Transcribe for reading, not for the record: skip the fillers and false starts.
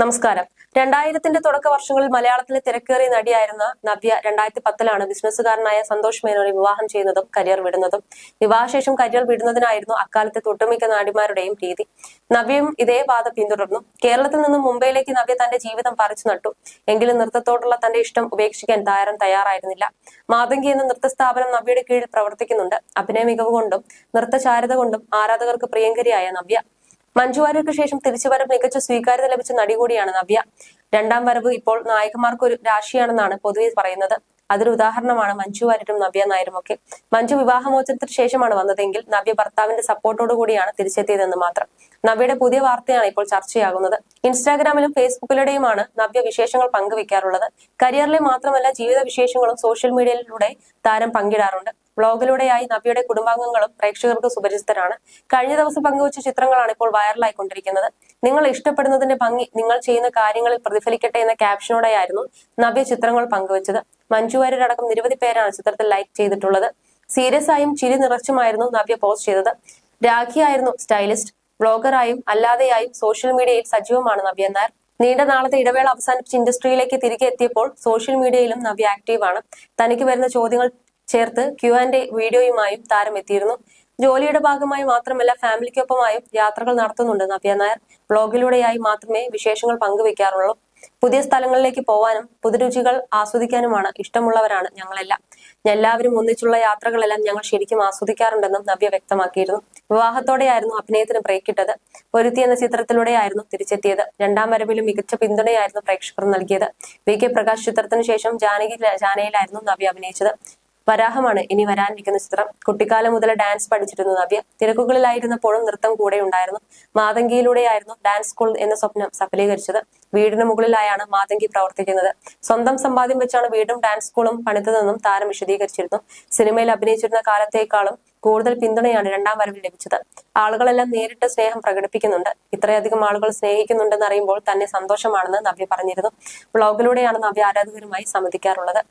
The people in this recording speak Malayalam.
നമസ്കാരം. 2000-ന്റെ തുടക്ക വർഷങ്ങളിൽ മലയാളത്തിലെ തിരക്കേറിയ നടിയായിരുന്ന നവ്യ 2010-ലാണ് ബിസിനസ്സുകാരനായ സന്തോഷ് മേനോനെ വിവാഹം ചെയ്യുന്നതും കരിയർ വിടുന്നതും. വിവാഹശേഷം കരിയർ വിടുന്നതിനായിരുന്നു അക്കാലത്തെ ഒട്ടുമിക്ക നടിമാരുടെയും രീതി. നവ്യയും ഇതേ പാത പിന്തുടർന്നു. കേരളത്തിൽ നിന്നും മുംബൈയിലേക്ക് നവ്യ തന്റെ ജീവിതം പറിച്ചു നട്ടു. എങ്കിലും നൃത്തത്തോടുള്ള തന്റെ ഇഷ്ടം ഉപേക്ഷിക്കാൻ താരം തയ്യാറായിരുന്നില്ല. മാതങ്കി എന്ന നൃത്ത സ്ഥാപനം നവ്യയുടെ കീഴിൽ പ്രവർത്തിക്കുന്നുണ്ട്. അഭിനയ മികവ് കൊണ്ടും നൃത്തചാരുത കൊണ്ടും ആരാധകർക്ക് പ്രിയങ്കരിയായ നവ്യ. മഞ്ജു വാര്യർക്ക് ശേഷം തിരിച്ചുവരവ് മികച്ച സ്വീകാര്യത ലഭിച്ച നടി കൂടിയാണ് നവ്യ. രണ്ടാം വരവ് ഇപ്പോൾ നായകന്മാർക്ക് ഒരു രാശിയാണെന്നാണ് പൊതുവെ പറയുന്നത്. അതൊരു ഉദാഹരണമാണ് മഞ്ജു വാര്യരും നവ്യ നായരും ഒക്കെ. മഞ്ജു വിവാഹമോചനത്തിന് ശേഷമാണ് വന്നതെങ്കിൽ നവ്യ ഭർത്താവിന്റെ സപ്പോർട്ടോടു കൂടിയാണ് തിരിച്ചെത്തിയതെന്ന് മാത്രം. നവ്യയുടെ പുതിയ വാർത്തയാണ് ഇപ്പോൾ ചർച്ചയാകുന്നത്. ഇൻസ്റ്റാഗ്രാമിലും ഫേസ്ബുക്കിലൂടെയുമാണ് നവ്യ വിശേഷങ്ങൾ പങ്കുവെക്കാറുള്ളത്. കരിയറിലെ മാത്രമല്ല ജീവിത വിശേഷങ്ങളും സോഷ്യൽ മീഡിയയിലൂടെ താരം പങ്കിടാറുണ്ട്. വ്ളോഗിലൂടെയായി നവ്യയുടെ കുടുംബാംഗങ്ങളും പ്രേക്ഷകർക്ക് സുപരിചിതരാണ്. കഴിഞ്ഞ ദിവസം പങ്കുവച്ച ചിത്രങ്ങളാണ് ഇപ്പോൾ വൈറലായിക്കൊണ്ടിരിക്കുന്നത്. നിങ്ങൾ ഇഷ്ടപ്പെടുന്നതിന്റെ ഭംഗി നിങ്ങൾ ചെയ്യുന്ന കാര്യങ്ങളിൽ പ്രതിഫലിക്കട്ടെ എന്ന ക്യാപ്ഷനോടെയായിരുന്നു നവ്യ ചിത്രങ്ങൾ പങ്കുവച്ചത്. മഞ്ജു വാര്യരടക്കം നിരവധി പേരാണ് ചിത്രത്തിൽ ലൈക്ക് ചെയ്തിട്ടുള്ളത്. സീരിയസ് ആയും ചിരി നിറച്ചുമായിരുന്നു നവ്യ പോസ്റ്റ് ചെയ്തത്. രാഖിയായിരുന്നു സ്റ്റൈലിസ്റ്റ്. വ്ളോഗറായും അല്ലാതെയായും സോഷ്യൽ മീഡിയയിൽ സജീവമാണ് നവ്യ നായർ. നീണ്ട നാളത്തെ ഇടവേള അവസാനിപ്പിച്ച് ഇൻഡസ്ട്രിയിലേക്ക് തിരികെ എത്തിയപ്പോൾ സോഷ്യൽ മീഡിയയിലും നവ്യ ആക്റ്റീവാണ്. തനിക്ക് വരുന്ന ചോദ്യങ്ങൾ ചേർത്ത് Q&A വീഡിയോയുമായും താരം എത്തിയിരുന്നു. ജോലിയുടെ ഭാഗമായി മാത്രമല്ല ഫാമിലിക്കൊപ്പമായും യാത്രകൾ നടത്തുന്നുണ്ട് നവ്യ നായർ. വ്ളോഗിലൂടെയായി മാത്രമേ വിശേഷങ്ങൾ പങ്കുവെക്കാറുള്ളൂ. പുതിയ സ്ഥലങ്ങളിലേക്ക് പോവാനും പുതുരുചികൾ ആസ്വദിക്കാനുമാണ് ഇഷ്ടമുള്ളവരാണ് ഞങ്ങളെല്ലാം. എല്ലാവരും ഒന്നിച്ചുള്ള യാത്രകളെല്ലാം ഞങ്ങൾ ശരിക്കും ആസ്വദിക്കാറുണ്ടെന്നും നവ്യ വ്യക്തമാക്കിയിരുന്നു. വിവാഹത്തോടെയായിരുന്നു അഭിനയത്തിന് ബ്രേക്ക് ഇട്ടത്. പൊരുത്തി എന്ന ചിത്രത്തിലൂടെയായിരുന്നു തിരിച്ചെത്തിയത്. രണ്ടാം വരവിലും മികച്ച പിന്തുണയായിരുന്നു പ്രേക്ഷകർ നൽകിയത്. VK പ്രകാശ് ചിത്രത്തിന് ശേഷം ജാനയിലായിരുന്നു നവ്യ അഭിനയിച്ചത്. വരാഹമാണ് ഇനി വരാനിരിക്കുന്ന ചിത്രം. കുട്ടിക്കാലം മുതൽ ഡാൻസ് പഠിച്ചിരുന്നു നവ്യ. തിരക്കുകളിലായിരുന്നപ്പോഴും നൃത്തം കൂടെ ഉണ്ടായിരുന്നു. മാതങ്കിയിലൂടെയായിരുന്നു ഡാൻസ് സ്കൂൾ എന്ന സ്വപ്നം സഫലീകരിച്ചത്. വീടിന് മുകളിലായാണ് മാതങ്കി പ്രവർത്തിക്കുന്നത്. സ്വന്തം സമ്പാദ്യം വെച്ചാണ് വീടും ഡാൻസ് സ്കൂളും പണിതതെന്നും താരം വിശദീകരിച്ചിരുന്നു. സിനിമയിൽ അഭിനയിച്ചിരുന്ന കാലത്തേക്കാളും കൂടുതൽ പിന്തുണയാണ് രണ്ടാം വരവിൽ ലഭിച്ചത്. ആളുകളെല്ലാം നേരിട്ട് സ്നേഹം പ്രകടിപ്പിക്കുന്നുണ്ട്. ഇത്രയധികം ആളുകൾ സ്നേഹിക്കുന്നുണ്ടെന്ന് അറിയുമ്പോൾ തന്നെ സന്തോഷമാണെന്ന് നവ്യ പറഞ്ഞിരുന്നു. വ്ളോഗിലൂടെയാണ് നവ്യ ആരാധകരുമായി സംവദിക്കാറുള്ളത്.